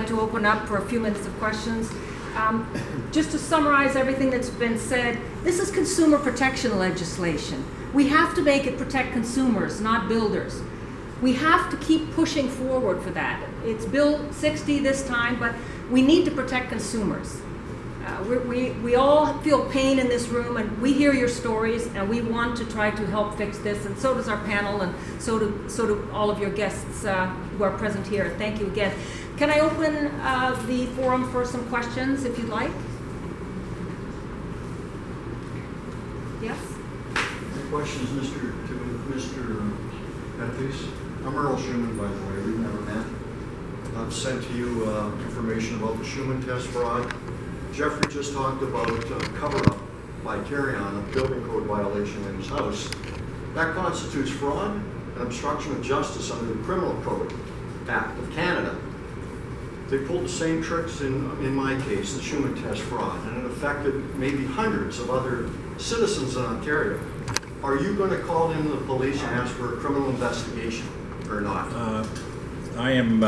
like to open up for a few minutes of questions. Just to summarize everything that's been said, this is consumer protection legislation. We have to make it protect consumers, not builders. We have to keep pushing forward for that. It's Bill 60 this time, but we need to protect consumers. We all feel pain in this room, and we hear your stories, and we want to try to help fix this, and so does our panel, and so do all of your guests who are present here. Thank you again. Can I open the forum for some questions, if you'd like? Yes? Any questions, Mr. Pettapiece? I'm Earl Schumann, by the way. We've never met. I've sent to you information about the Schumann test fraud. Jeffrey just talked about cover-up by Tarion, a building code violation in his house. That constitutes fraud and obstruction of justice under the Criminal Code Act of Canada. They pulled the same tricks in my case, the Schumann test fraud, and it affected maybe hundreds of other citizens in Ontario. Are you going to call in the police and ask for a criminal investigation or not? I am,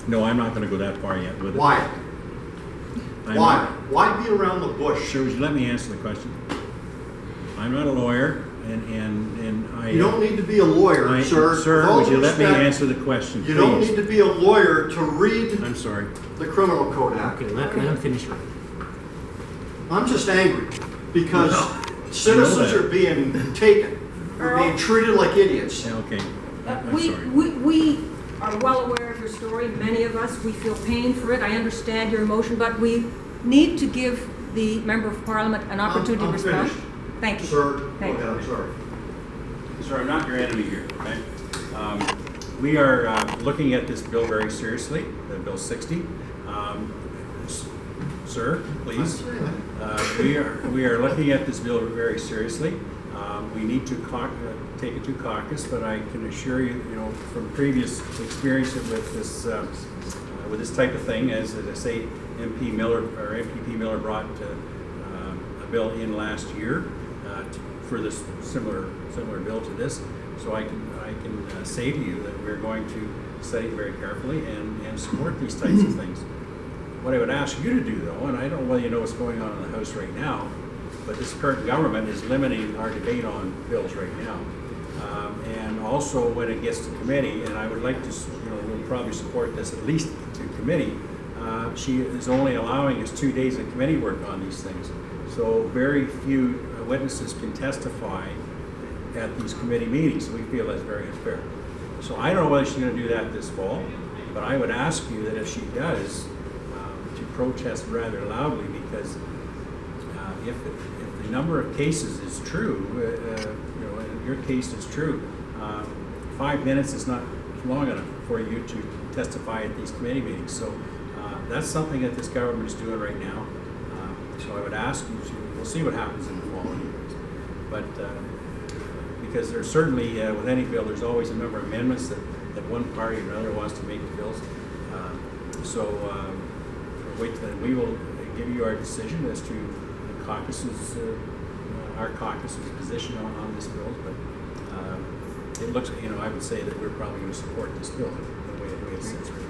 no, I'm not going to go that far yet with it. Why? Why? Why be around the bush? Sure, would you let me answer the question? I'm not a lawyer, and I... You don't need to be a lawyer, sir. Sir, would you let me answer the question, You please? don't need to be a lawyer to read I'm sorry. the Criminal Code Act. Okay, let him finish. I'm just angry because citizens are being taken. They're being treated like idiots. Yeah, okay. I'm We sorry. are well aware of your story. Many of us, we feel pain for it. I understand your emotion, but we need to give the Member of Parliament an opportunity to respond. Finished. Thank you. Sir, Thank go ahead, I'm sorry. Sir, I'm not your enemy here, okay? We are looking at this bill very seriously, Bill 60. Sir, please. We are looking at this bill very seriously. We need to take it to caucus, but I can assure you, from previous experience with this type of thing, as I say, MPP Miller brought a bill in last year for this similar bill to this. So I can say to you that we're going to study it very carefully and support these types of things. What I would ask you to do, though, and I don't know whether you know what's going on in the House right now, but this current government is limiting our debate on bills right now. And also when it gets to committee, and I would like to, we'll probably support this at least to committee, she is only allowing us 2 days of committee work on these things. So very few witnesses can testify at these committee meetings. We feel that's very unfair. So I don't know whether she's going to do that this fall, but I would ask you that if she does, to protest rather loudly, because if the number of cases is true, and your case is true, 5 minutes is not long enough for you to testify at these committee meetings. So that's something that this government is doing right now. So I would ask you to, we'll see what happens in the fall anyways. But because there's certainly, with any bill, there's always a number of amendments that one party or another wants to make the bills. Wait till then. We will give you our decision as to the caucus's, our caucus's position on this bill. But it looks, I would say that we're probably going to support this bill the way it sits right